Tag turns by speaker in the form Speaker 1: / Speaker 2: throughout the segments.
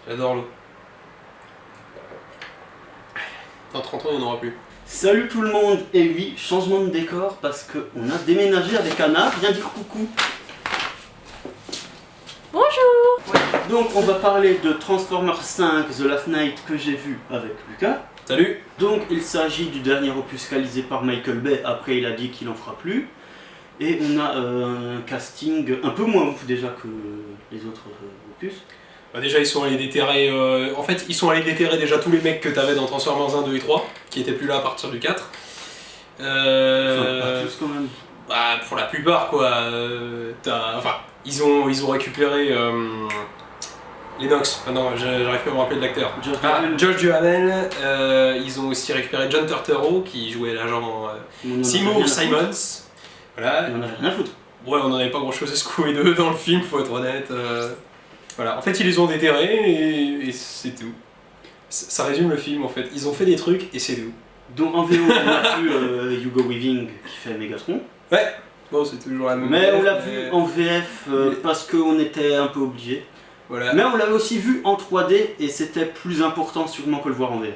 Speaker 1: J'adore l'eau. Dans 30 ans, il n'y en aura plus.
Speaker 2: Salut tout le monde, et oui, changement de décor parce qu'on a déménagé avec Anna, viens dire coucou.
Speaker 3: Bonjour.
Speaker 2: Donc on va parler de Transformers 5 The Last Night que j'ai vu avec Lucas.
Speaker 1: Salut.
Speaker 2: Donc il s'agit du dernier opus réalisé par Michael Bay, après il a dit qu'il en fera plus. Et on a un casting un peu moins ouf déjà que les autres opus.
Speaker 1: Bah déjà, ils sont allés déterrer. En fait, ils sont allés déterrer déjà tous les mecs que t'avais dans Transformers 1, 2 et 3, qui étaient plus là à partir du 4.
Speaker 2: Enfin, pas tous quand même.
Speaker 1: Bah, pour la plupart, quoi. Enfin, ils ont récupéré. Lennox, non, j'arrive pas à me rappeler de l'acteur. George Duhamel. Ils ont aussi récupéré John Turturro, qui jouait l'agent Seymour Simons. Voilà.
Speaker 2: On en avait rien à foutre.
Speaker 1: Ouais, on en avait pas grand chose à secouer d'eux dans le film, faut être honnête. Voilà, en fait, ils les ont déterrés et c'est tout. Ça résume le film en fait. Ils ont fait des trucs et c'est tout.
Speaker 2: Donc en VO, on a vu Hugo Weaving qui fait Megatron.
Speaker 1: Ouais, bon, c'est toujours la même.
Speaker 2: Mais on l'a vu en VF parce qu'on était un peu obligé.
Speaker 1: Voilà.
Speaker 2: Mais on l'avait aussi vu en 3D et c'était plus important sûrement que le voir en VF.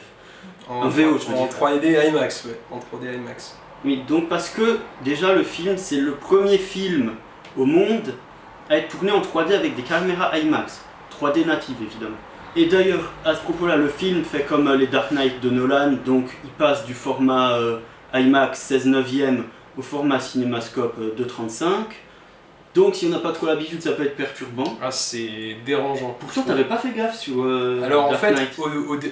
Speaker 1: En
Speaker 2: VO, je veux
Speaker 1: en
Speaker 2: dire.
Speaker 1: 3D IMAX, ouais. En 3D IMAX.
Speaker 2: Oui, donc parce que déjà le film, c'est le premier film au monde à être tourné en 3D avec des caméras IMAX. 3D native évidemment. Et d'ailleurs, à ce propos-là, le film fait comme les Dark Knight de Nolan, donc il passe du format IMAX 16:9 au format cinémascope 2:35. Donc si on n'a pas trop l'habitude, ça peut être perturbant.
Speaker 1: Ah, c'est dérangeant.
Speaker 2: Pourtant, t'avais pas fait gaffe sur
Speaker 1: Alors en
Speaker 2: Dark
Speaker 1: fait,
Speaker 2: Knight.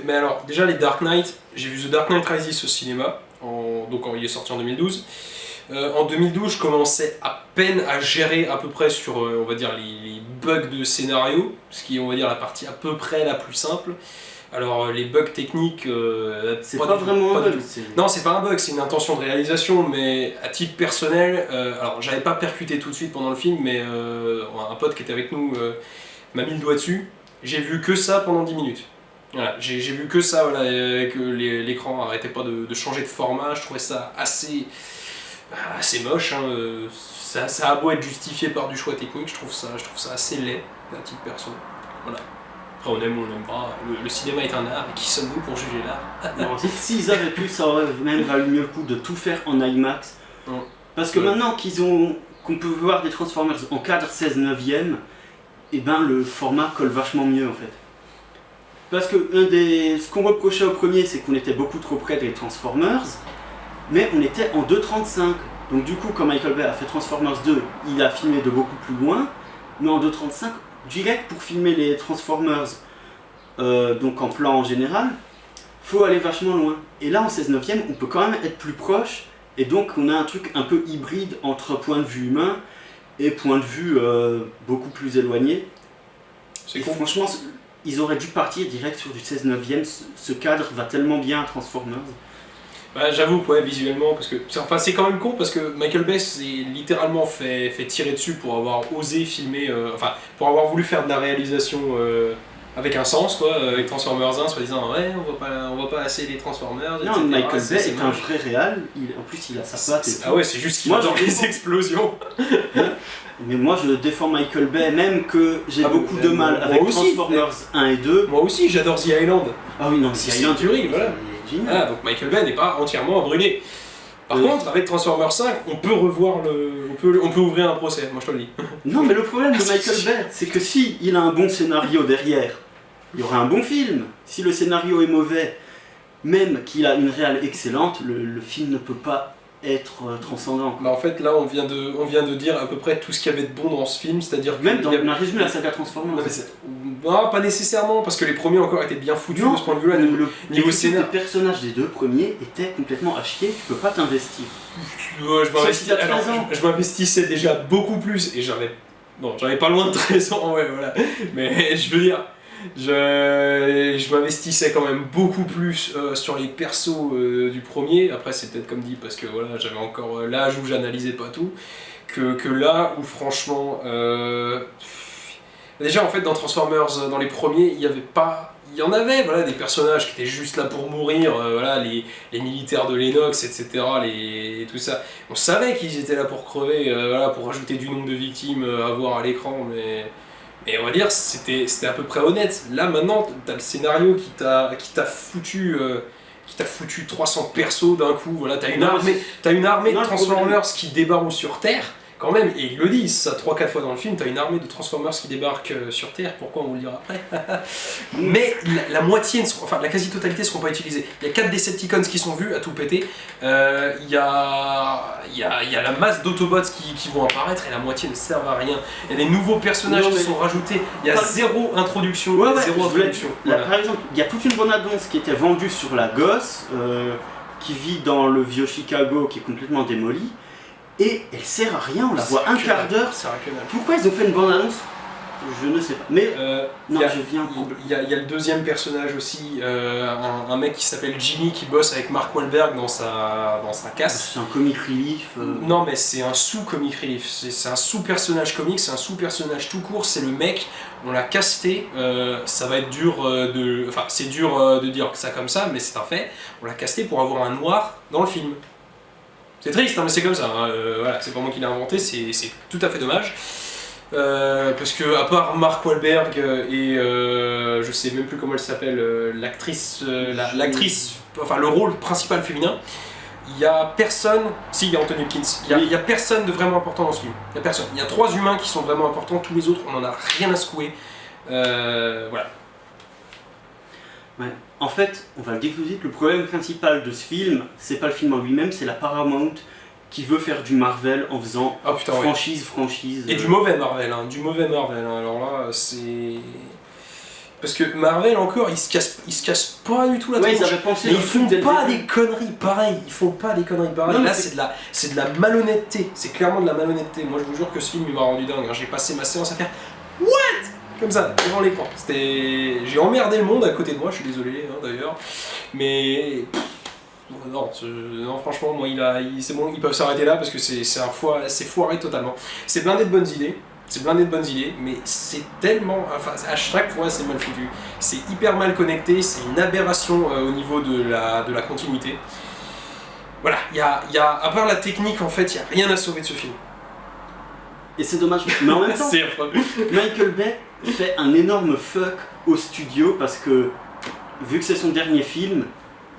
Speaker 1: mais alors déjà les Dark Knight, j'ai vu The Dark Knight Rises au cinéma, donc il est sorti en 2012. En 2012, je commençais à peine à gérer à peu près sur, on va dire, les bugs de scénario, ce qui est, on va dire, la partie à peu près la plus simple. Alors les bugs techniques,
Speaker 2: C'est pas vraiment un
Speaker 1: du
Speaker 2: bug.
Speaker 1: tout. Non, c'est pas un bug, c'est une intention de réalisation, mais à titre personnel, alors j'avais pas percuté tout de suite pendant le film, mais un pote qui était avec nous m'a mis le doigt dessus. J'ai vu que ça pendant 10 minutes. Voilà, j'ai vu que ça, voilà, que l'écran arrêtait pas de changer de format, je trouvais ça assez moche, hein. Ça a beau être justifié par du choix technique, je trouve ça assez laid, à titre perso. Voilà. Après on aime ou on n'aime pas, le cinéma est un art, et qui sommes-nous pour juger l'art?
Speaker 2: Alors, s'ils avaient pu, ça aurait même valu mieux le coup de tout faire en IMAX.
Speaker 1: Mm.
Speaker 2: Parce que maintenant qu'on peut voir des Transformers en cadre 16:9, et ben le format colle vachement mieux en fait. Parce que ce qu'on reprochait au premier, c'est qu'on était beaucoup trop près des Transformers, mais on était en 2:35. Donc du coup, quand Michael Bay a fait Transformers 2, il a filmé de beaucoup plus loin, mais en 2:35, direct pour filmer les Transformers, donc en plan en général, faut aller vachement loin. Et là, en 16:9, on peut quand même être plus proche, et donc on a un truc un peu hybride entre point de vue humain et point de vue beaucoup plus éloigné.
Speaker 1: C'est
Speaker 2: Et
Speaker 1: con.
Speaker 2: franchement, ils auraient dû partir direct sur du 16:9. Ce cadre va tellement bien à Transformers.
Speaker 1: Bah, j'avoue, ouais, visuellement, parce que c'est quand même con parce que Michael Bay s'est littéralement fait tirer dessus pour avoir osé filmer, pour avoir voulu faire de la réalisation avec un sens, quoi, avec Transformers 1, soi-disant, ouais, on voit pas assez les Transformers,
Speaker 2: Non,
Speaker 1: etc.
Speaker 2: Michael Bay est un
Speaker 1: moche.
Speaker 2: vrai réal. En plus, il a sa patte et tout.
Speaker 1: Ah ouais, c'est juste qu'il
Speaker 2: Moi,
Speaker 1: adore
Speaker 2: je
Speaker 1: les
Speaker 2: défends.
Speaker 1: explosions.
Speaker 2: Mais moi, je défends Michael Bay, même que j'ai
Speaker 1: Ah,
Speaker 2: beaucoup
Speaker 1: mais
Speaker 2: de mal
Speaker 1: moi
Speaker 2: avec
Speaker 1: aussi.
Speaker 2: Transformers 1 et 2.
Speaker 1: Moi aussi, j'adore The Island.
Speaker 2: Ah oui, non,
Speaker 1: C'est
Speaker 2: il y a
Speaker 1: une tuerie, voilà.
Speaker 2: génial.
Speaker 1: Ah, donc Michael Bay n'est pas entièrement brûlé. Par contre, avec Transformers 5, on peut revoir on peut ouvrir un procès, moi je te le dis.
Speaker 2: Non, mais le problème de Michael Bay, c'est que si il a un bon scénario derrière, il y aura un bon film. Si le scénario est mauvais, même qu'il a une réale excellente, le film ne peut pas être transcendant.
Speaker 1: Bah en fait là on vient de dire à peu près tout ce qu'il y avait de bon dans ce film, c'est-à-dire que
Speaker 2: Même dans,
Speaker 1: il y a-
Speaker 2: on a résumé la saga Transformers.
Speaker 1: Non, mais non, pas nécessairement, parce que les premiers encore étaient bien foutus de ce point de vue-là.
Speaker 2: les
Speaker 1: Niveau scénar.
Speaker 2: personnages des deux premiers étaient complètement à chier, tu peux pas t'investir.
Speaker 1: Ouais,
Speaker 2: Sauf si t'as 13 ans.
Speaker 1: je m'investissais déjà beaucoup plus et j'avais pas loin de 13 ans, ouais, voilà. Mais je veux dire, je m'investissais quand même beaucoup plus sur les persos du premier. Après, c'est peut-être comme dit parce que voilà, j'avais encore l'âge où j'analysais pas tout. Que là où franchement. Déjà, en fait, dans Transformers, dans les premiers, il y en avait, voilà, des personnages qui étaient juste là pour mourir, voilà, les militaires de Lennox, etc., tout ça. On savait qu'ils étaient là pour crever, voilà, pour rajouter du nombre de victimes à voir à l'écran, mais Et on va dire, c'était à peu près honnête. Là, maintenant, t'as le scénario qui t'a foutu... qui t'a foutu 300 persos d'un coup, voilà, t'as une armée de Transformers qui débarquent sur Terre, quand même, et ils le disent ça 3-4 fois dans le film, t'as une armée de Transformers qui débarque sur Terre, pourquoi on vous le dira après. Mais la moitié, enfin la quasi-totalité ne seront pas utilisés. Il y a 4 Decepticons qui sont vus à tout péter, il y a la masse d'Autobots qui vont apparaître et la moitié ne servent à rien. Il y a des nouveaux personnages qui sont rajoutés, il y a zéro introduction.
Speaker 2: Là, par exemple, il y a toute une bonne annonce qui était vendue sur la gosse, qui vit dans le vieux Chicago qui est complètement démoli. Et elle sert à rien, on la voit un quart d'heure. Pourquoi ils ont fait une bande annonce? Je ne sais pas. Mais
Speaker 1: il y a le deuxième personnage aussi, un mec qui s'appelle Jimmy qui bosse avec Mark Wahlberg dans sa casse.
Speaker 2: C'est un comic relief.
Speaker 1: Non mais c'est un sous-comic relief, c'est un sous-personnage comique, c'est un sous-personnage tout court, c'est le mec, on l'a casté, ça va être dur Enfin c'est dur de dire ça comme ça, mais c'est un fait, on l'a casté pour avoir un noir dans le film. C'est triste, hein, mais c'est comme ça, hein. Voilà, c'est pas moi qui l'ai inventé, c'est tout à fait dommage. Parce que, à part Mark Wahlberg et je sais même plus comment elle s'appelle, l'actrice, enfin le rôle principal féminin, il y a personne. Si, il y a Anthony Hopkins, il y a personne de vraiment important dans ce film. Il y a personne. Il y a 3 humains qui sont vraiment importants, tous les autres, on en a rien à secouer. Voilà.
Speaker 2: Ouais. En fait, on va le dire tout de suite, le problème principal de ce film, c'est pas le film en lui-même, c'est la Paramount qui veut faire du Marvel en faisant franchise.
Speaker 1: Et du mauvais Marvel, hein, alors là, c'est... Parce que Marvel, encore, ils se cassent pas du tout la tronche. Mais ils font pas des conneries pareilles,
Speaker 2: Non,
Speaker 1: là, c'est de la malhonnêteté, c'est clairement de la malhonnêteté. Moi, je vous jure que ce film, il m'a rendu dingue, hein. J'ai passé ma séance à faire « What ?» comme ça, devant l'écran. J'ai emmerdé le monde à côté de moi, je suis désolé hein, d'ailleurs. Mais... non, franchement, moi, c'est bon, ils peuvent s'arrêter là parce que c'est foiré totalement. C'est blindé de bonnes idées, mais c'est tellement... Enfin, à chaque fois, c'est mal foutu. C'est hyper mal connecté, c'est une aberration au niveau de la continuité. Voilà, à part la technique, en fait, il n'y a rien à sauver de ce film.
Speaker 2: Et c'est dommage, mais en même temps, Michael Bay fait un énorme fuck au studio parce que, vu que c'est son dernier film,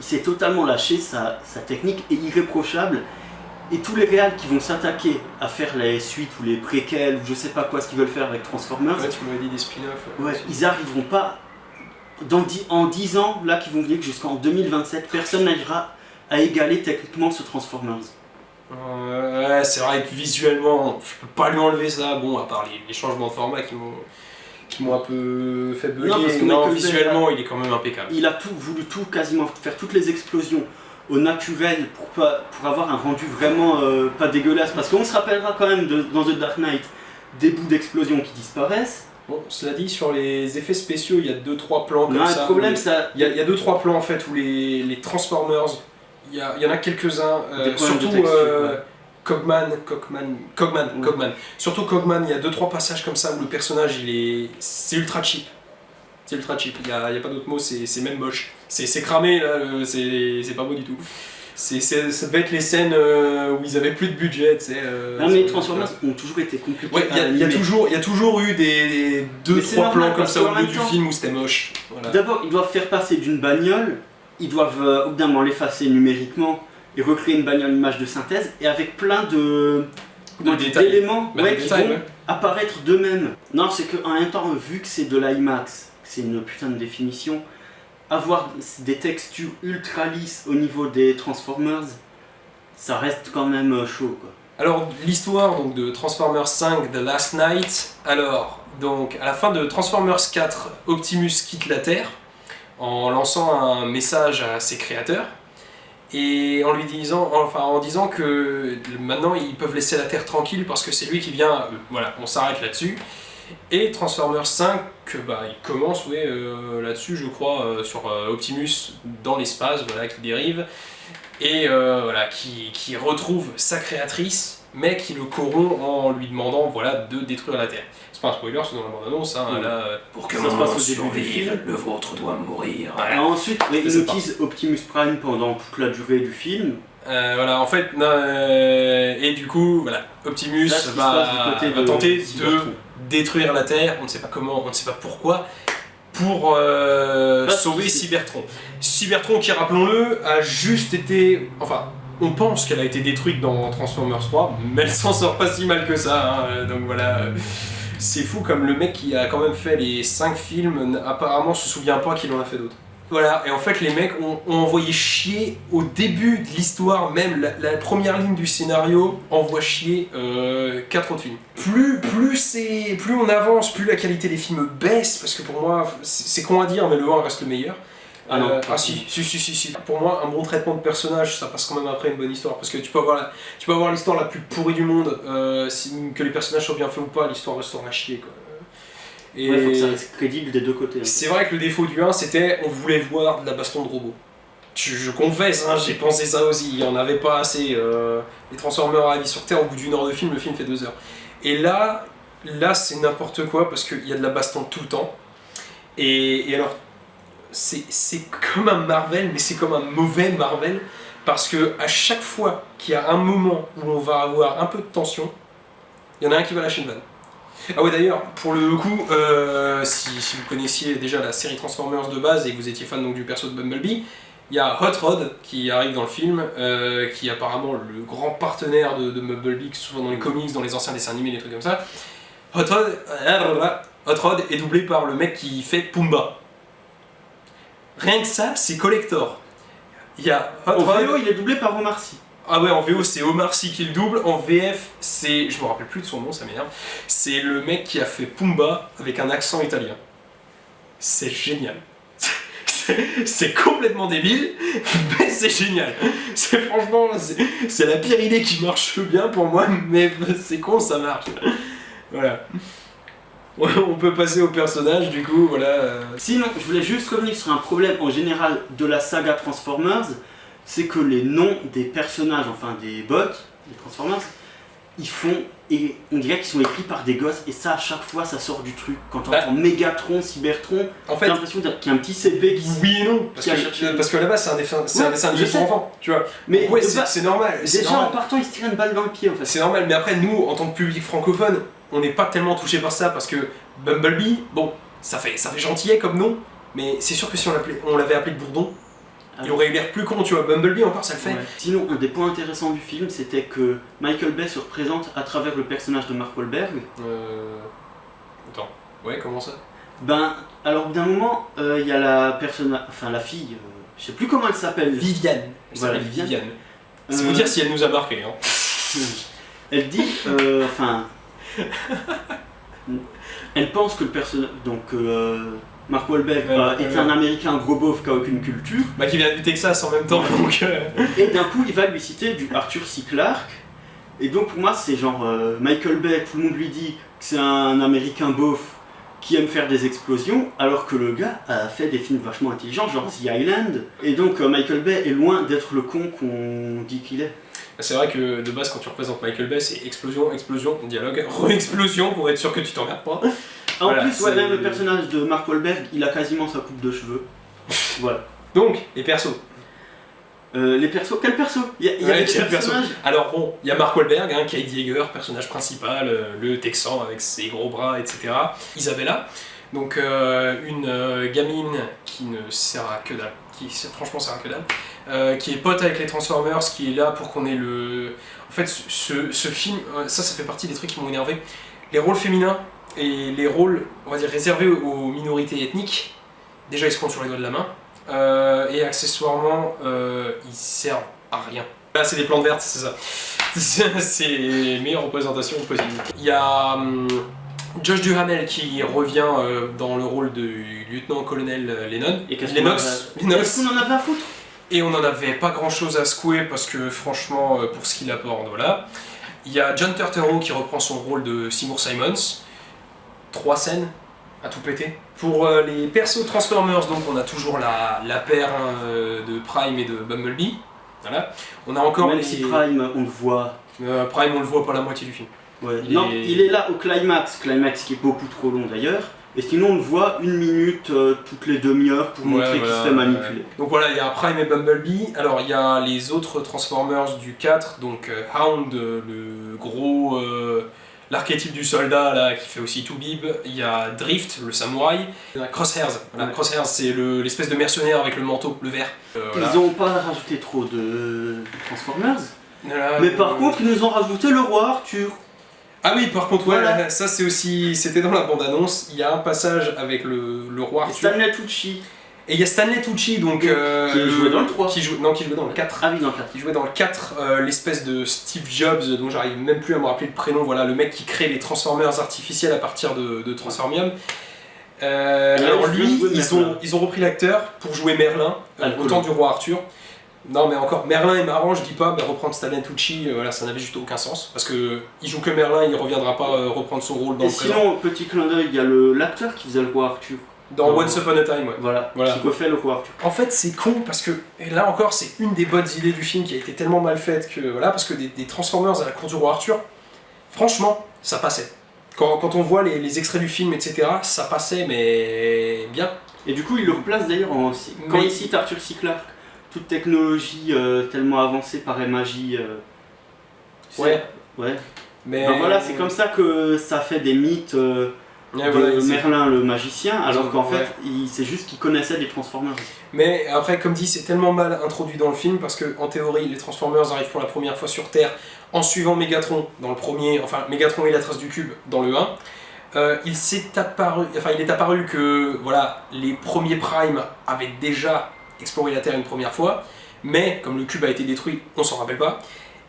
Speaker 2: il s'est totalement lâché, sa technique est irréprochable, et tous les réals qui vont s'attaquer à faire les suites ou les préquels ou je sais pas quoi, ce qu'ils veulent faire avec Transformers,
Speaker 1: ouais, tu m'avais dit des spin-offs.
Speaker 2: Ils arriveront pas, en 10 ans, là qui vont venir jusqu'en 2027, personne n'arrivera à égaler techniquement ce Transformers.
Speaker 1: Ouais, c'est vrai que visuellement, je peux pas lui enlever ça, bon, à part les changements de format qui m'ont un peu fait bugger. Non, parce que visuellement, il est quand même impeccable.
Speaker 2: Il a voulu quasiment faire toutes les explosions au naturel pour avoir un rendu vraiment pas dégueulasse. Parce qu'on se rappellera quand même dans The Dark Knight des bouts d'explosion qui disparaissent.
Speaker 1: Bon, cela dit, sur les effets spéciaux, il y a 2-3 plans comme ça.
Speaker 2: Le problème, ça...
Speaker 1: Il y a 2-3 plans en fait où les Transformers, il y en a quelques-uns, surtout Cogman. Surtout Cogman, il y a 2-3 passages comme ça où le personnage, c'est ultra cheap. C'est ultra cheap, il n'y a pas d'autre mot, c'est même moche. C'est cramé là, c'est pas beau du tout. Ça devait être les scènes où ils avaient plus de budget, tu sais.
Speaker 2: Non mais les Transformers ont toujours été compliqués.
Speaker 1: Ouais, il y a toujours eu des 2-3 plans comme ça au milieu du film où c'était moche. Voilà.
Speaker 2: D'abord, ils doivent faire passer d'une bagnole, ils doivent au bout d'un moment l'effacer numériquement et recréer une bagnole image de synthèse, et avec plein d'éléments qui vont apparaître d'eux-mêmes. Non, c'est qu'en même temps, vu que c'est de l'IMAX, c'est une putain de définition, avoir des textures ultra lisses au niveau des Transformers, ça reste quand même chaud, quoi.
Speaker 1: Alors, l'histoire donc, de Transformers 5 The Last Night. Alors, donc, à la fin de Transformers 4, Optimus quitte la Terre en lançant un message à ses créateurs et en disant que maintenant ils peuvent laisser la Terre tranquille parce que c'est lui qui vient. Voilà, on s'arrête là-dessus. Et Transformers 5, il commence là-dessus, je crois, sur Optimus dans l'espace, voilà, qui dérive, et qui retrouve sa créatrice, mais qui le corrompt en lui demandant de détruire la Terre. C'est pas un spoiler, c'est dans la bande-annonce, hein, là, pour que mon monde survive, le vôtre doit mourir. Voilà.
Speaker 2: Et ensuite, ils utilisent Optimus Prime pendant toute la durée du film.
Speaker 1: En fait, et du coup, Optimus va tenter détruire la Terre, on ne sait pas comment, on ne sait pas pourquoi, pour sauver Cybertron. Cybertron qui, rappelons-le, a juste été... Enfin, on pense qu'elle a été détruite dans Transformers 3, mais elle s'en sort pas si mal que ça, hein, donc voilà... C'est fou comme le mec qui a quand même fait les 5 films, apparemment se souvient pas qu'il en a fait d'autres. Voilà, et en fait les mecs ont envoyé chier au début de l'histoire, même la première ligne du scénario envoie chier 4 autres films. Plus on avance, plus la qualité des films baisse, parce que pour moi, c'est con à dire, mais le 1 reste le meilleur. Si. Pour moi, un bon traitement de personnage, ça passe quand même après une bonne histoire. Parce que tu peux avoir l'histoire la plus pourrie du monde, que les personnages soient bien faits ou pas, l'histoire restera à chier, quoi.
Speaker 2: Et ouais, faut que ça reste crédible des deux côtés.
Speaker 1: C'est vrai que le défaut du 1, c'était on voulait voir de la baston de robots. Je confesse, hein, j'ai pensé ça aussi, il n'y en avait pas assez. Les Transformers arrivent sur Terre, au bout d'une heure de film, le film fait 2 heures. Et là c'est n'importe quoi, parce qu'il y a de la baston tout le temps. Et alors, c'est comme un Marvel, mais c'est comme un mauvais Marvel, parce que à chaque fois qu'il y a un moment où on va avoir un peu de tension, il y en a un qui va lâcher une vanne. Ah ouais, d'ailleurs, pour le coup, si vous connaissiez déjà la série Transformers de base et que vous étiez fan donc, du perso de Bumblebee, il y a Hot Rod qui arrive dans le film, qui est apparemment le grand partenaire de Bumblebee, que ce soit dans les comics, dans les anciens dessins animés, des trucs comme ça. Hot Rod est doublé par le mec qui fait Pumbaa. Rien que ça, c'est collector. Il y a Hot Rod.
Speaker 2: En VO, il est doublé par Omar Sy.
Speaker 1: Ah ouais, en VO c'est Omar Sy qui le double, en VF c'est... je me rappelle plus de son nom, ça m'énerve. C'est le mec qui a fait Pumbaa avec un accent italien. C'est génial. C'est complètement débile, mais c'est génial. Franchement, c'est la pire idée qui marche bien pour moi, mais c'est con, ça marche. Voilà. On peut passer au personnage, du coup, voilà.
Speaker 2: Sinon, je voulais juste revenir sur un problème en général de la saga Transformers, c'est que les noms des personnages, enfin des bots, des Transformers, ils font, et on dirait qu'ils sont écrits par des gosses, et ça à chaque fois ça sort du truc. Quand on entend Megatron, Cybertron,
Speaker 1: en fait,
Speaker 2: t'as l'impression qu'il y a un petit CP qui...
Speaker 1: Oui et non, parce que là-bas c'est un dessin animé pour enfants, tu vois.
Speaker 2: Mais
Speaker 1: ouais, c'est normal.
Speaker 2: Déjà normal. En partant, ils se tirent une balle dans le pied en fait.
Speaker 1: C'est normal, mais après nous, en tant que public francophone, on n'est pas tellement touché par ça, parce que Bumblebee, bon, ça fait gentillet comme nom, mais c'est sûr que si on l'avait appelé Bourdon, il aurait eu l'air plus con, tu vois. Bumblebee encore ça le fait. Ouais.
Speaker 2: Sinon, un des points intéressants du film, c'était que Michael Bay se représente à travers le personnage de Mark Wahlberg.
Speaker 1: Attends, ouais, comment ça?
Speaker 2: Ben, alors d'un moment, il y a la fille, je sais plus comment elle s'appelle.
Speaker 1: Viviane.
Speaker 2: Voilà,
Speaker 1: Viviane. C'est vous dire si elle nous a marqué, hein.
Speaker 2: Elle dit, elle pense que le personnage, donc Mark Wahlberg est un Américain gros beauf qui a aucune culture.
Speaker 1: Bah qui vient du Texas en même temps, donc...
Speaker 2: Et d'un coup, il va lui citer du Arthur C. Clarke. Et donc pour moi, c'est genre Michael Bay, tout le monde lui dit que c'est un Américain beauf qui aime faire des explosions, alors que le gars a fait des films vachement intelligents, genre The Island. Et donc Michael Bay est loin d'être le con qu'on dit qu'il est.
Speaker 1: C'est vrai que de base, quand tu représentes Michael Bay, c'est explosion, dialogue, re-explosion pour être sûr que tu t'emmerdes pas.
Speaker 2: En plus, ouais, même le personnage de Mark Wahlberg, il a quasiment sa coupe de cheveux. Voilà.
Speaker 1: Donc, les persos.
Speaker 2: Les persos, quel perso? Il y a quel personnage?
Speaker 1: Alors bon, il y a Mark Wahlberg, hein, Kate Yeager, personnage principal, le Texan avec ses gros bras, etc. Isabella, donc une gamine qui ne sert à que dalle, qui franchement sert à que dalle, qui est pote avec les Transformers, qui est là pour qu'on ait le... En fait, ce film, ça fait partie des trucs qui m'ont énervé. Les rôles féminins et les rôles, on va dire, réservés aux minorités ethniques, déjà ils se comptent sur les doigts de la main. Et accessoirement, ils servent à rien. Là, c'est des plantes vertes, c'est ça. C'est les meilleures représentations possibles. Il y a Josh Duhamel qui revient dans le rôle de lieutenant-colonel Lennon.
Speaker 2: Et Lennox. Qu'est-ce qu'on en avait à foutre?
Speaker 1: Et on n'en avait pas grand-chose à secouer parce que franchement, pour ce qu'il apporte, voilà. Il y a John Turturro qui reprend son rôle de Seymour Simons. 3 scènes à tout péter. Pour les persos Transformers, donc on a toujours la paire de Prime et de Bumblebee. Voilà. On a encore
Speaker 2: même si Prime, on le voit.
Speaker 1: Prime, on le voit pas la moitié du film.
Speaker 2: Ouais. Il est là au climax qui est beaucoup trop long d'ailleurs. Et sinon on le voit 1 minute toutes les demi-heures pour montrer qu'il se fait manipuler.
Speaker 1: Donc voilà, il y a Prime et Bumblebee. Alors il y a les autres Transformers du 4, donc Hound, le gros l'archétype du soldat là qui fait aussi tout bib, il y a Drift, le samouraï, il y a Crosshairs, voilà, Crosshairs c'est l'espèce de mercenaire avec le manteau, le vert. Voilà.
Speaker 2: Ils ont pas rajouté trop de Transformers.
Speaker 1: Voilà,
Speaker 2: Mais par contre, ils nous ont rajouté le roi Arthur.
Speaker 1: Ah oui, par contre, ouais,
Speaker 2: Voilà.
Speaker 1: ça c'est aussi, c'était dans la bande-annonce, il y a un passage avec le roi
Speaker 2: Et
Speaker 1: Arthur.
Speaker 2: Stanley Tucci.
Speaker 1: Et il y a Stanley Tucci, donc...
Speaker 2: Qui jouait dans le 3.
Speaker 1: Qui jouait dans le 4.
Speaker 2: Ah oui, dans le 4.
Speaker 1: Qui jouait dans le 4, l'espèce de Steve Jobs, dont j'arrive même plus à me rappeler le prénom, voilà, le mec qui crée les Transformers artificiels à partir de Transformium. Alors lui, ils ont repris l'acteur pour jouer Merlin, au temps du roi Arthur. Non mais encore, Merlin est marrant, je dis pas, mais reprendre Stanley Tucci, voilà, ça n'avait juste aucun sens. Parce que il joue que Merlin, il reviendra pas reprendre son rôle dans
Speaker 2: Et
Speaker 1: le présent.
Speaker 2: sinon, petit clin d'œil, il y a l'acteur qui faisait le roi Arthur.
Speaker 1: Dans Once Upon a Time, ouais.
Speaker 2: Voilà,
Speaker 1: Voilà.
Speaker 2: qui refait le roi Arthur.
Speaker 1: En fait, c'est con parce que, et là encore, c'est une des bonnes idées du film qui a été tellement mal faite que, voilà, parce que des Transformers à la cour du roi Arthur, franchement, ça passait. Quand on voit les extraits du film, etc., ça passait, mais bien.
Speaker 2: Et du coup, il le replace d'ailleurs quand il cite Arthur C. Clarke. Toute technologie tellement avancée paraît magie.
Speaker 1: Ouais.
Speaker 2: Ouais.
Speaker 1: Mais
Speaker 2: Ben voilà, c'est comme ça que ça fait des mythes
Speaker 1: ouais, voilà,
Speaker 2: de Merlin le magicien, alors
Speaker 1: ont-
Speaker 2: qu'en
Speaker 1: ouais.
Speaker 2: fait, c'est juste qu'il connaissait les Transformers.
Speaker 1: Mais après, comme dit, c'est tellement mal introduit dans le film parce que, en théorie, les Transformers arrivent pour la première fois sur Terre en suivant Megatron dans le premier, enfin Megatron et la trace du cube dans le 1. Il est apparu que voilà, les premiers Primes avaient déjà exploré la Terre une première fois, mais comme le cube a été détruit, on s'en rappelle pas.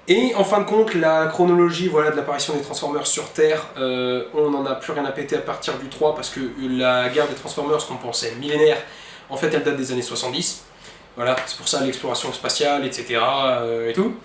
Speaker 1: Et en fin de compte, la chronologie voilà, de l'apparition des Transformers sur Terre, on n'en a plus rien à péter à partir du 3 parce que la guerre des Transformers qu'on pensait millénaire, en fait elle date des années 70. Voilà, c'est pour ça l'exploration spatiale, etc. Et tout.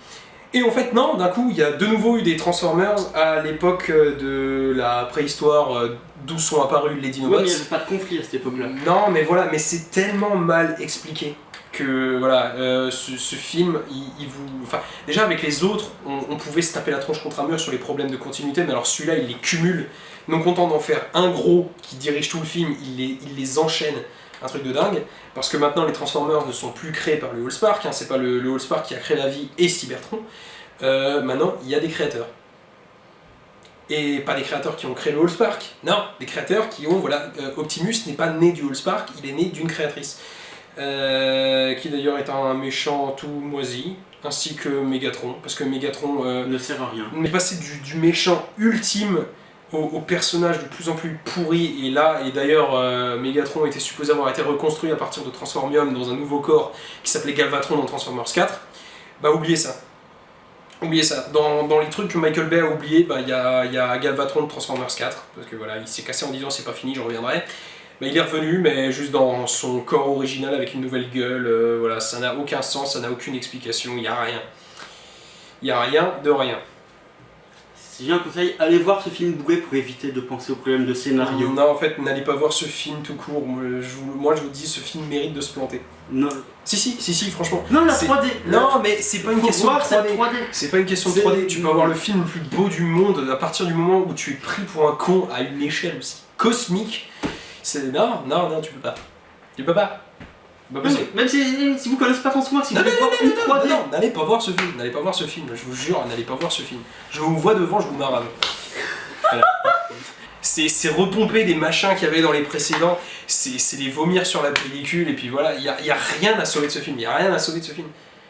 Speaker 1: Et en fait non, d'un coup il y a de nouveau eu des Transformers à l'époque de la préhistoire d'où sont apparus les Dinobots.
Speaker 2: Ouais, mais il n'y avait pas de conflit à cette époque-là.
Speaker 1: Non mais voilà, mais c'est tellement mal expliqué que voilà, ce film, il vous... Enfin, déjà avec les autres, on pouvait se taper la tronche contre un mur sur les problèmes de continuité, mais alors celui-là, il les cumule. Non content d'en faire un gros qui dirige tout le film, il les enchaîne. Un truc de dingue, parce que maintenant les Transformers ne sont plus créés par le Allspark, hein, c'est pas le Allspark qui a créé la vie et Cybertron. Maintenant, il y a des créateurs. Et pas des créateurs qui ont créé le Allspark, non, des créateurs qui ont, voilà, Optimus n'est pas né du Allspark, il est né d'une créatrice. Qui d'ailleurs est un méchant tout moisi, ainsi que Megatron, parce que Megatron
Speaker 2: Ne sert à rien.
Speaker 1: est passé du méchant ultime au personnage de plus en plus pourri, et d'ailleurs Megatron était supposé avoir été reconstruit à partir de Transformium dans un nouveau corps qui s'appelait Galvatron dans Transformers 4, bah oubliez ça. Oubliez ça. Dans les trucs que Michael Bay a oublié, bah il y a Galvatron de Transformers 4, parce que voilà, il s'est cassé en disant c'est pas fini, j'en reviendrai. Bah, il est revenu, mais juste dans son corps original avec une nouvelle gueule, voilà, ça n'a aucun sens, ça n'a aucune explication, il n'y a rien. Il n'y a rien de rien.
Speaker 2: Si j'ai un conseil, allez voir ce film bourré pour éviter de penser aux problèmes de scénario.
Speaker 1: Non, en fait, n'allez pas voir ce film tout court, moi je vous dis, ce film mérite de se planter.
Speaker 2: Non,
Speaker 1: Si, franchement.
Speaker 2: non la
Speaker 1: C'est-
Speaker 2: 3D.
Speaker 1: Non, mais c'est pas une
Speaker 2: Faut
Speaker 1: question de
Speaker 2: voir cette
Speaker 1: 3D.
Speaker 2: 3D.
Speaker 1: C'est pas une question de 3D, tu peux avoir le film le plus beau du monde à partir du moment où tu es pris pour un con à une échelle aussi cosmique. Non, tu peux pas. Tu peux pas. Pas possible.
Speaker 2: Même si vous connaissez pas Transformers, si vous voulez voir une 3D.
Speaker 1: Non, n'allez pas voir ce film, n'allez pas voir ce film, je vous jure, n'allez pas voir ce film. Je vous vois devant, je vous marave. Voilà. C'est repomper des machins qu'il y avait dans les précédents, c'est les vomir sur la pellicule, et puis voilà, y a rien à sauver de ce film,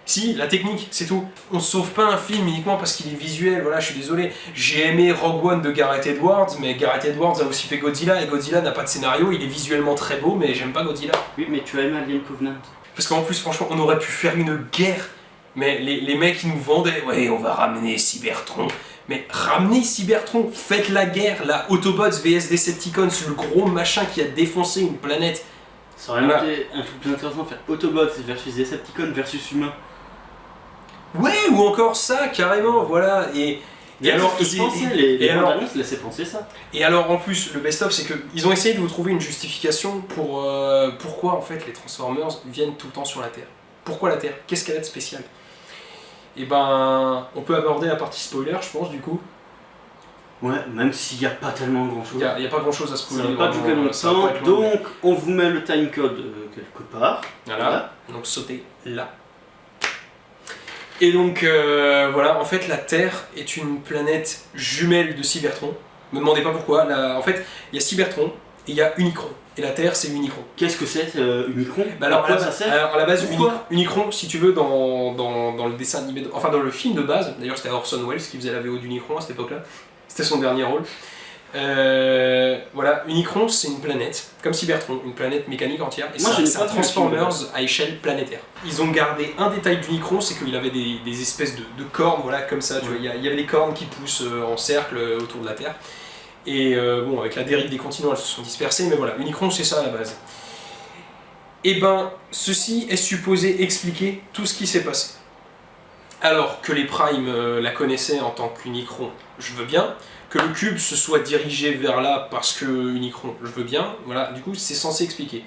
Speaker 1: Si, la technique, c'est tout. On sauve pas un film uniquement parce qu'il est visuel, voilà, je suis désolé. J'ai aimé Rogue One de Gareth Edwards, mais Gareth Edwards a aussi fait Godzilla, et Godzilla n'a pas de scénario, il est visuellement très beau, mais j'aime pas Godzilla.
Speaker 2: Oui, mais tu as aimé Alien Covenant.
Speaker 1: Parce qu'en plus, franchement, on aurait pu faire une guerre. Mais les mecs, ils nous vendaient, ouais, on va ramener Cybertron. Mais ramenez Cybertron, faites la guerre, la Autobots vs Decepticons, le gros machin qui a défoncé une planète.
Speaker 2: Ça aurait été un truc plus intéressant, faire Autobots versus Decepticons versus humains.
Speaker 1: Ouais, ou encore ça, carrément, voilà. Et alors,
Speaker 2: les bandes annonces laissaient penser ça.
Speaker 1: Et alors, en plus, le best-of, c'est qu'ils ont essayé de vous trouver une justification pour pourquoi, en fait, les Transformers viennent tout le temps sur la Terre. Pourquoi la Terre? Qu'est-ce qu'elle a de spécial? Et ben, on peut aborder la partie spoiler, je pense, du coup.
Speaker 2: Ouais, même s'il n'y a pas tellement grand chose.
Speaker 1: Il n'y a pas grand-chose à
Speaker 2: Ça
Speaker 1: spoiler.
Speaker 2: va pas durer longtemps, donc on vous met le timecode quelque part.
Speaker 1: Voilà, donc sautez là. Et donc voilà, en fait la Terre est une planète jumelle de Cybertron. Me demandez pas pourquoi. En fait, il y a Cybertron et il y a Unicron. Et la Terre, c'est Unicron.
Speaker 2: Qu'est-ce que c'est Unicron?
Speaker 1: Bah alors,
Speaker 2: Pourquoi ça sert?
Speaker 1: à la base,
Speaker 2: Pourquoi
Speaker 1: Unicron, si tu veux, dans le dessin animé, enfin dans le film de base, d'ailleurs c'était Orson Welles qui faisait la VO d'Unicron à cette époque-là, c'était son dernier rôle. Voilà, Unicron c'est une planète, comme Cybertron, une planète mécanique entière, et c'est un Transformers à échelle planétaire. Ils ont gardé un détail d'Unicron, c'est qu'il avait des espèces de cornes, voilà, comme ça, tu vois, il y avait des cornes qui poussent en cercle autour de la Terre. Et bon, avec la dérive des continents, elles se sont dispersées, mais voilà, Unicron c'est ça à la base. Et ben, ceci est supposé expliquer tout ce qui s'est passé. Alors que les Primes la connaissaient en tant qu'Unicron, je veux bien. Que le cube se soit dirigé vers là parce que Unicron, je veux bien. Voilà, du coup, c'est censé expliquer.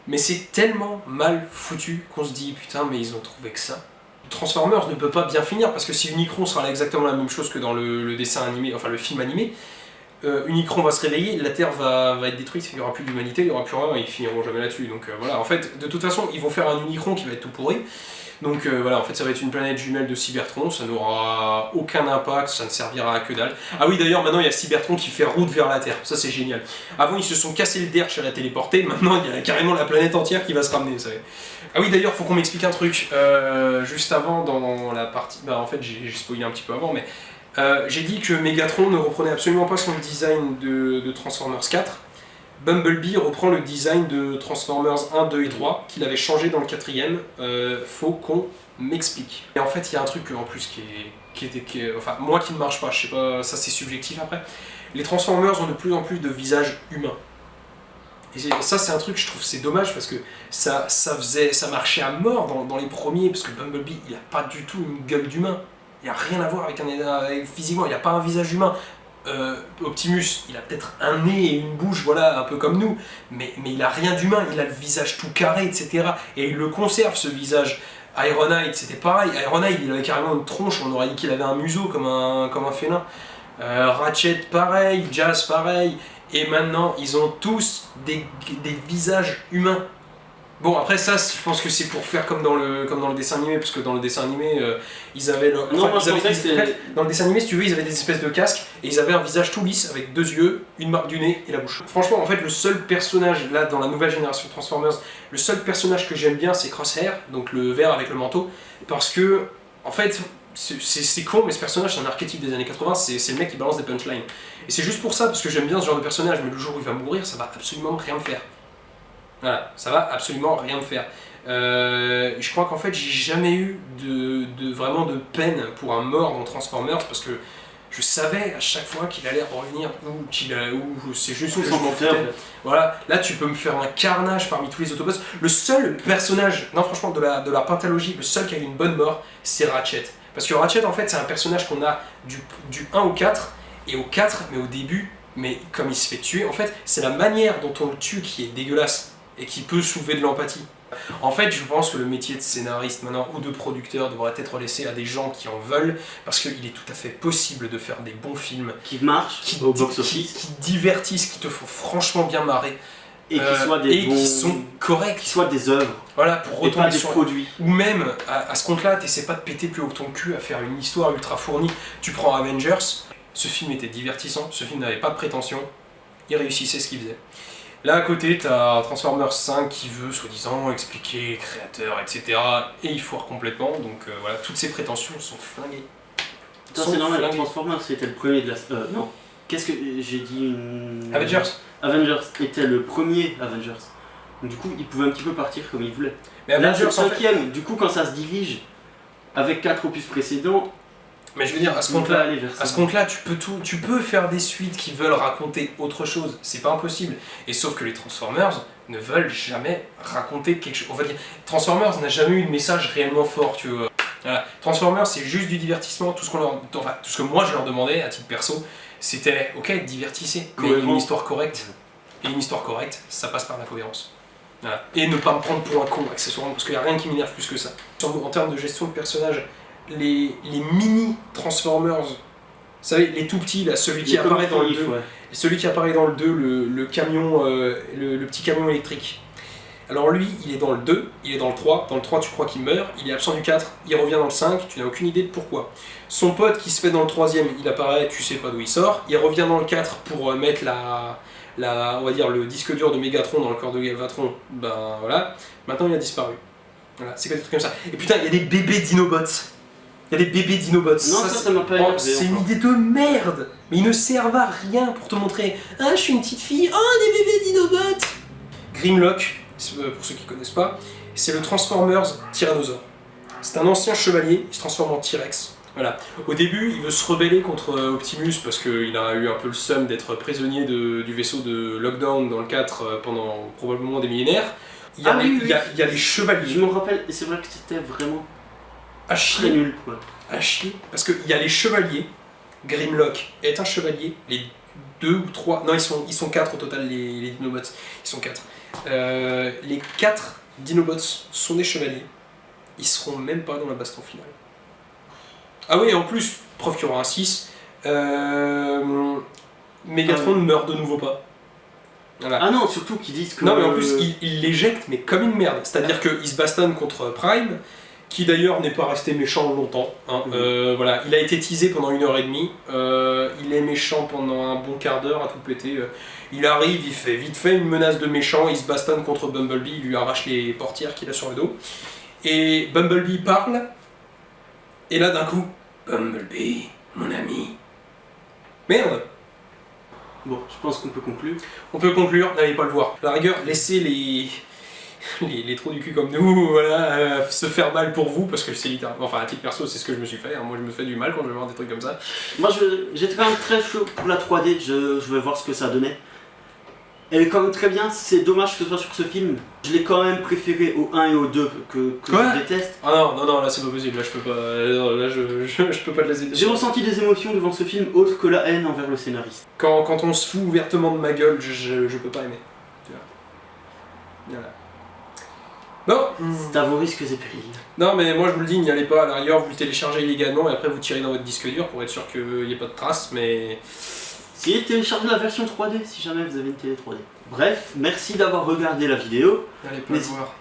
Speaker 1: Mais c'est tellement mal foutu qu'on se dit, putain, mais ils ont trouvé que ça. Transformers ne peut pas bien finir, parce que si Unicron sera exactement la même chose que dans le dessin animé, enfin le film animé, Unicron va se réveiller, la Terre va être détruite, il n'y aura plus d'humanité, il n'y aura plus rien, ils finiront jamais là-dessus. Donc voilà, en fait, de toute façon, ils vont faire un Unicron qui va être tout pourri. Donc voilà, en fait, ça va être une planète jumelle de Cybertron, ça n'aura aucun impact, ça ne servira à que dalle. Ah oui, d'ailleurs, maintenant, il y a Cybertron qui fait route vers la Terre, ça c'est génial. Avant, ils se sont cassés le derche à la téléporter, maintenant, il y a carrément la planète entière qui va se ramener, vous savez. Ah oui, d'ailleurs, faut qu'on m'explique un truc. Juste avant, dans la partie... Bah, en fait, j'ai spoilé un petit peu avant, mais... j'ai dit que Megatron ne reprenait absolument pas son design de Transformers 4. Bumblebee reprend le design de Transformers 1, 2 et 3 qu'il avait changé dans le 4ème. Faut qu'on m'explique. Et en fait, il y a un truc en plus qui est, enfin, moi qui ne marche pas, je sais pas, ça c'est subjectif après. Les Transformers ont de plus en plus de visages humains. Et ça c'est un truc, je trouve c'est dommage parce que ça marchait à mort dans les premiers, parce que Bumblebee il a pas du tout une gueule d'humain. Il n'y a rien à voir avec physiquement, il n'y a pas un visage humain. Optimus, il a peut-être un nez et une bouche, voilà, un peu comme nous, mais il a rien d'humain, il a le visage tout carré, etc. Et il le conserve, ce visage. Ironhide, c'était pareil. Ironhide, il avait carrément une tronche, on aurait dit qu'il avait un museau comme un félin. Ratchet, pareil. Jazz, pareil. Et maintenant, ils ont tous des visages humains. Bon, après ça, je pense que c'est pour faire comme dans le dessin animé, parce que dans le dessin animé, ils avaient... dans le dessin animé, si tu veux, ils avaient des espèces de casques, et ils avaient un visage tout lisse, avec 2 yeux, une marque du nez et la bouche. Franchement, en fait, le seul personnage, là, dans la nouvelle génération de Transformers, le seul personnage que j'aime bien, c'est Crosshair, donc le vert avec le manteau, parce que, en fait, c'est con, mais ce personnage, c'est un archétype des années 80, c'est le mec qui balance des punchlines. Et c'est juste pour ça, parce que j'aime bien ce genre de personnage, mais le jour où il va mourir, ça va absolument rien me faire. Voilà, ça va absolument rien me faire. Je crois qu'en fait, j'ai jamais eu vraiment de peine pour un mort dans Transformers parce que je savais à chaque fois qu'il allait revenir ou c'est juste que je m'en foutais. Voilà, là tu peux me faire un carnage parmi tous les Autobots. Le seul personnage, non franchement de la pentalogie, le seul qui a eu une bonne mort, c'est Ratchet. Parce que Ratchet en fait c'est un personnage qu'on a du 1 au 4, et au 4, mais au début, mais comme il se fait tuer, en fait c'est la manière dont on le tue qui est dégueulasse et qui peut soulever de l'empathie. En fait, je pense que le métier de scénariste maintenant ou de producteur devrait être laissé à des gens qui en veulent, parce qu'il est tout à fait possible de faire des bons films
Speaker 2: qui marchent au box-office,
Speaker 1: qui divertissent, qui te font franchement bien marrer,
Speaker 2: et
Speaker 1: qui sont corrects,
Speaker 2: qui soient des œuvres,
Speaker 1: voilà, pour retomber
Speaker 2: sur des produits.
Speaker 1: Ou même à ce compte-là, t'essaies pas de péter plus haut que ton cul à faire une histoire ultra fournie. Tu prends Avengers, ce film était divertissant, ce film n'avait pas de prétention, il réussissait ce qu'il faisait. Là à côté, t'as Transformers 5 qui veut soi-disant expliquer les créateurs, etc. Et il foire complètement, donc voilà, toutes ces prétentions sont flinguées.
Speaker 2: C'est normal, Transformers c'était le premier de la... non, qu'est-ce que j'ai dit Avengers était le premier Avengers. Donc du coup, il pouvait un petit peu partir comme il voulait. Mais là, c'est le 5ème, du coup quand ça se dirige, avec 4 opus précédents...
Speaker 1: Mais je veux dire, à ce compte-là, tu peux faire des suites qui veulent raconter autre chose, c'est pas impossible. Et sauf que les Transformers ne veulent jamais raconter quelque chose. On va dire, Transformers n'a jamais eu de message réellement fort, tu vois. Voilà. Transformers, c'est juste du divertissement. Tout ce que moi je leur demandais à titre perso, c'était ok, divertissez, mais une histoire correcte. Et une histoire correcte, ça passe par la cohérence. Voilà. Et ne pas me prendre pour un con, accessoirement, parce qu'il n'y a rien qui m'énerve plus que ça. En termes de gestion de personnages, les mini Transformers, vous savez, les tout petits, là, celui qui apparaît dans le 2, celui qui apparaît dans le 2, le camion, le petit camion électrique. Alors lui, il est dans le 2, il est dans le 3, dans le 3 tu crois qu'il meurt, il est absent du 4, il revient dans le 5, tu n'as aucune idée de pourquoi. Son pote qui se fait dans le 3ème, il apparaît, tu sais pas d'où il sort, il revient dans le 4 pour mettre on va dire le disque dur de Megatron dans le corps de Galvatron, ben voilà, maintenant il a disparu. Voilà, c'est que des trucs comme ça. Et putain, il y a des bébés Dinobots. Il y a des bébés Dinobots.
Speaker 2: Non, ça m'a pas énervé.
Speaker 1: C'est une idée de merde. Mais ils ne servent à rien pour te montrer. Ah, je suis une petite fille. Oh, des bébés Dinobots. Grimlock, pour ceux qui connaissent pas, c'est le Transformers Tyrannosaure. C'est un ancien chevalier, il se transforme en T-Rex. Voilà. Au début, il veut se rebeller contre Optimus parce qu'il a eu un peu le seum d'être prisonnier du vaisseau de Lockdown dans le 4 pendant probablement des millénaires. Il y a les chevaliers.
Speaker 2: Je me rappelle, et c'est vrai que c'était vraiment
Speaker 1: à
Speaker 2: très
Speaker 1: chier.
Speaker 2: nul. Quoi.
Speaker 1: À chier. Parce qu'il y a les chevaliers. Grimlock est un chevalier. Les 2 ou 3. Non, ils sont 4 au total, les Dinobots. Ils sont 4. Les 4 Dinobots sont des chevaliers. Ils seront même pas dans la baston finale. Ah oui, en plus, preuve qu'il y aura un 6. Megatron ne meurt de nouveau pas. Voilà.
Speaker 2: Ah non, surtout qu'ils disent que...
Speaker 1: Non mais en plus il l'éjecte mais comme une merde, c'est-à-dire qu'il se bastonne contre Prime, qui d'ailleurs n'est pas resté méchant longtemps, hein. Voilà. Il a été teasé pendant 1h30, il est méchant pendant un bon quart d'heure à tout péter, il arrive, il fait vite fait une menace de méchant, il se bastonne contre Bumblebee, il lui arrache les portières qu'il a sur le dos, et Bumblebee parle, et là d'un coup, Bumblebee, mon ami, merde.
Speaker 2: Bon, je pense qu'on peut conclure.
Speaker 1: On peut conclure, n'allez pas le voir. À la rigueur, laissez les trous du cul comme nous, voilà, se faire mal pour vous, parce que c'est littéralement... Enfin, à titre perso, c'est ce que je me suis fait. Hein. Moi, je me fais du mal quand je vais voir des trucs comme ça.
Speaker 2: Moi, j'étais quand même très chaud pour la 3D. Je vais voir ce que ça donnait. Elle est quand même très bien. C'est dommage que ce soit sur ce film. Je l'ai quand même préféré au 1 et au 2 que je déteste.
Speaker 1: Ah non, là, c'est pas possible. Là, je peux pas... Là, je peux pas te laisser...
Speaker 2: J'ai ressenti des émotions devant ce film autres que la haine envers le scénariste.
Speaker 1: Quand on se fout ouvertement de ma gueule, je peux pas aimer. Tu vois. Voilà. Bon.
Speaker 2: C'est à vos risques et périls.
Speaker 1: Non, mais moi je vous le dis, n'y allez pas. À l'arrière, vous le téléchargez illégalement et après vous tirez dans votre disque dur pour être sûr qu'il n'y ait pas de traces, mais...
Speaker 2: Essayez de télécharger la version 3D si jamais vous avez une télé 3D. Bref, merci d'avoir regardé la vidéo.
Speaker 1: N'allez pas le voir,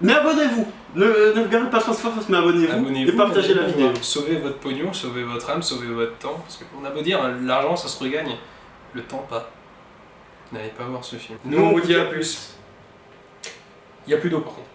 Speaker 2: Mais abonnez-vous. Ne regardez pas Transformers, mais abonnez-vous et partagez la vidéo.
Speaker 1: Sauvez votre pognon, sauvez votre âme, sauvez votre temps. Parce qu'on a beau dire, l'argent ça se regagne, le temps pas. N'allez pas voir ce film. Nous on vous dit à plus. Il n'y a plus d'eau par contre.